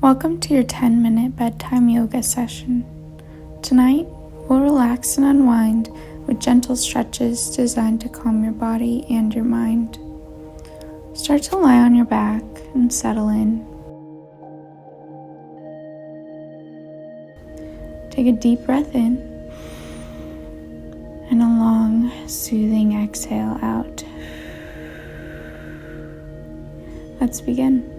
Welcome to your 10-minute bedtime yoga session. Tonight, we'll relax and unwind with gentle stretches designed to calm your body and your mind. Start to lie on your back and settle in. Take a deep breath in and a long, soothing exhale out. Let's begin.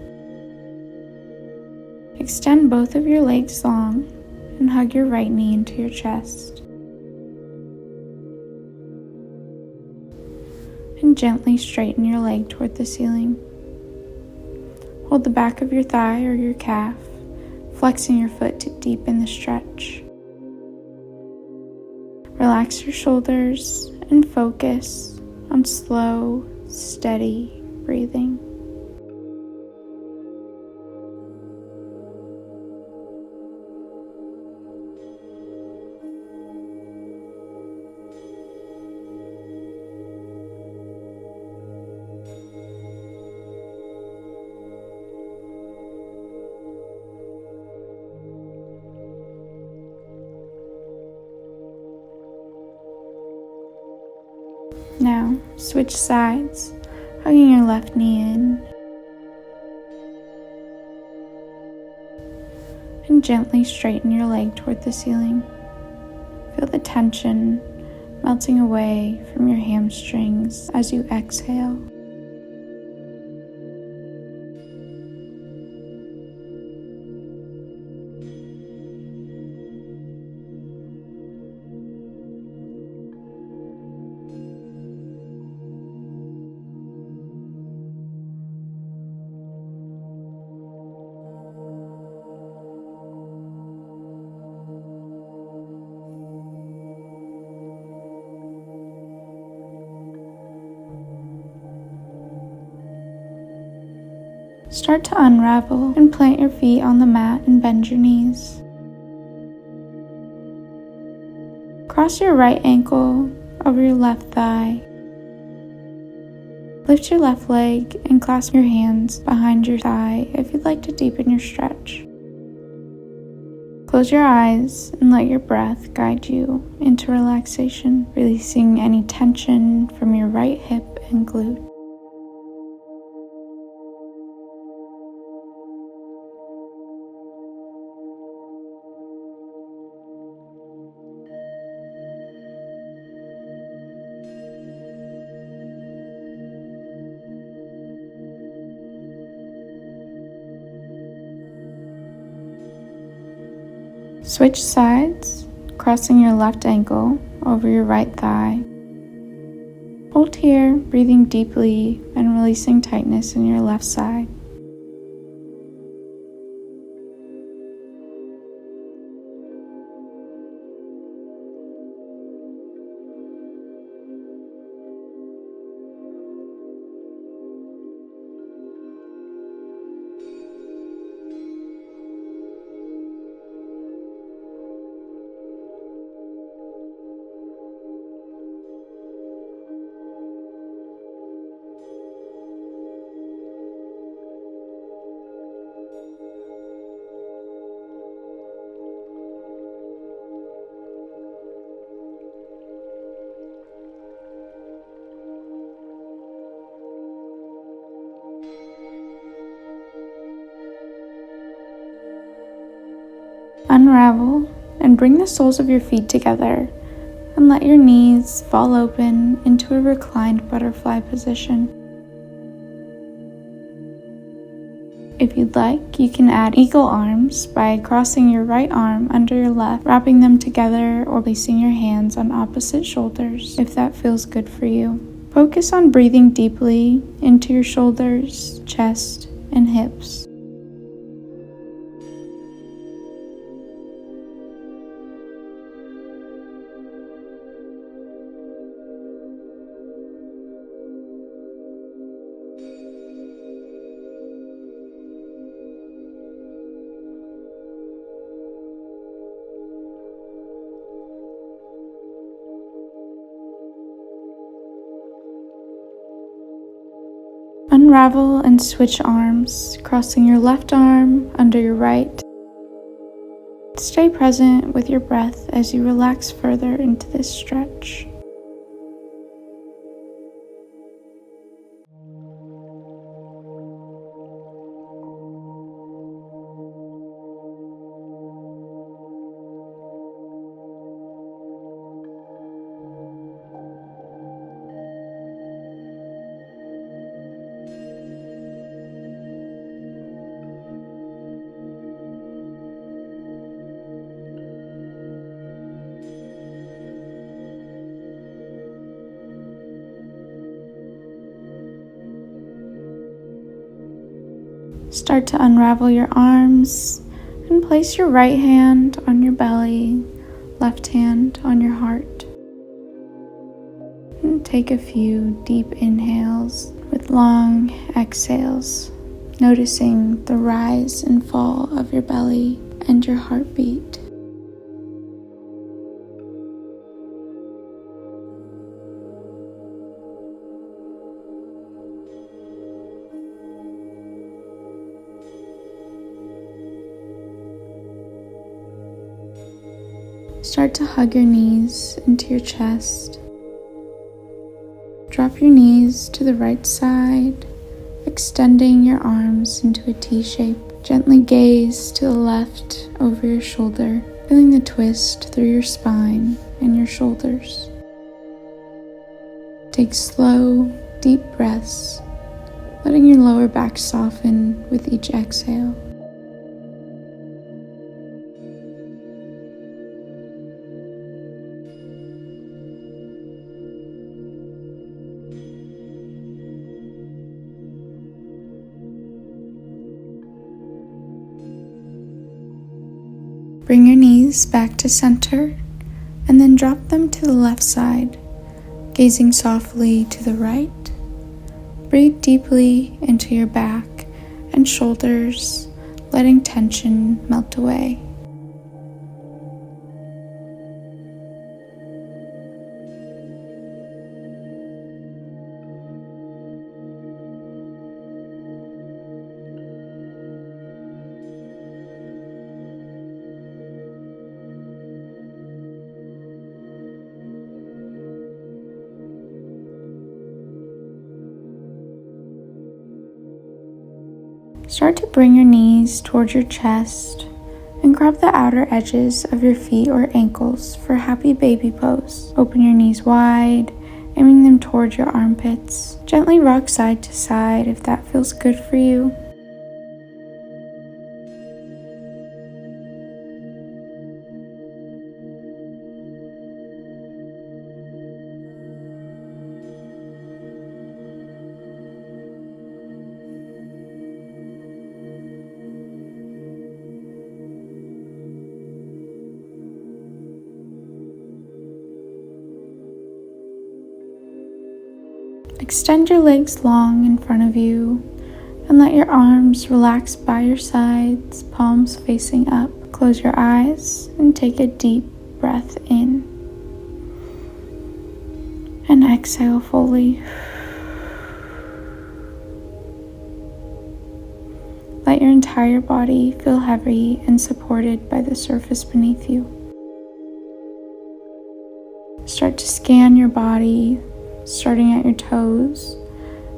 Extend both of your legs long and hug your right knee into your chest. And gently straighten your leg toward the ceiling. Hold the back of your thigh or your calf, flexing your foot to deepen the stretch. Relax your shoulders and focus on slow, steady breathing. Now, switch sides, hugging your left knee in, and gently straighten your leg toward the ceiling. Feel the tension melting away from your hamstrings as you exhale. Start to unravel and plant your feet on the mat and bend your knees. Cross your right ankle over your left thigh. Lift your left leg and clasp your hands behind your thigh if you'd like to deepen your stretch. Close your eyes and let your breath guide you into relaxation, releasing any tension from your right hip and glute. Switch sides, crossing your left ankle over your right thigh. Hold here, breathing deeply and releasing tightness in your left side. Unravel and bring the soles of your feet together and let your knees fall open into a reclined butterfly position. If you'd like, you can add eagle arms by crossing your right arm under your left, wrapping them together, or placing your hands on opposite shoulders if that feels good for you. Focus on breathing deeply into your shoulders, chest, and hips. Unravel and switch arms, crossing your left arm under your right. Stay present with your breath as you relax further into this stretch. Start to unravel your arms and place your right hand on your belly, left hand on your heart. And take a few deep inhales with long exhales, noticing the rise and fall of your belly and your heartbeat. Start to hug your knees into your chest. Drop your knees to the right side, extending your arms into a T shape. Gently gaze to the left over your shoulder, feeling the twist through your spine and your shoulders. Take slow, deep breaths, letting your lower back soften with each exhale. Bring your knees back to center and then drop them to the left side, gazing softly to the right. Breathe deeply into your back and shoulders, letting tension melt away. Start to bring your knees towards your chest and grab the outer edges of your feet or ankles for happy baby pose. Open your knees wide, aiming them towards your armpits. Gently rock side to side if that feels good for you. Extend your legs long in front of you and let your arms relax by your sides, palms facing up. Close your eyes and take a deep breath in. And exhale fully. Let your entire body feel heavy and supported by the surface beneath you. Start to scan your body, starting at your toes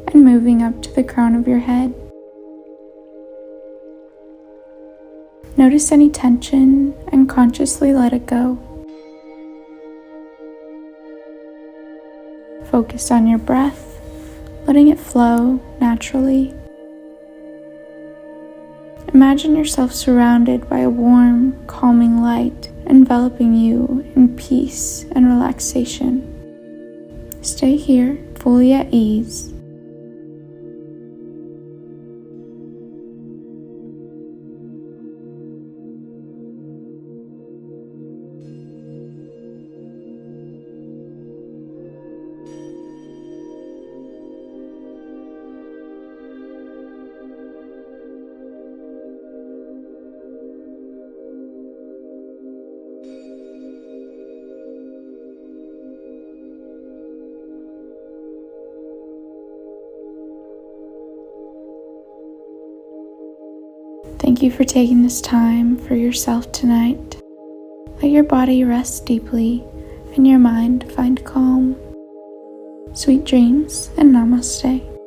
and moving up to the crown of your head. Notice any tension and consciously let it go. Focus on your breath, letting it flow naturally. Imagine yourself surrounded by a warm, calming light, enveloping you in peace and relaxation. Stay here, fully at ease. Thank you for taking this time for yourself tonight. Let your body rest deeply and your mind find calm. Sweet dreams and namaste.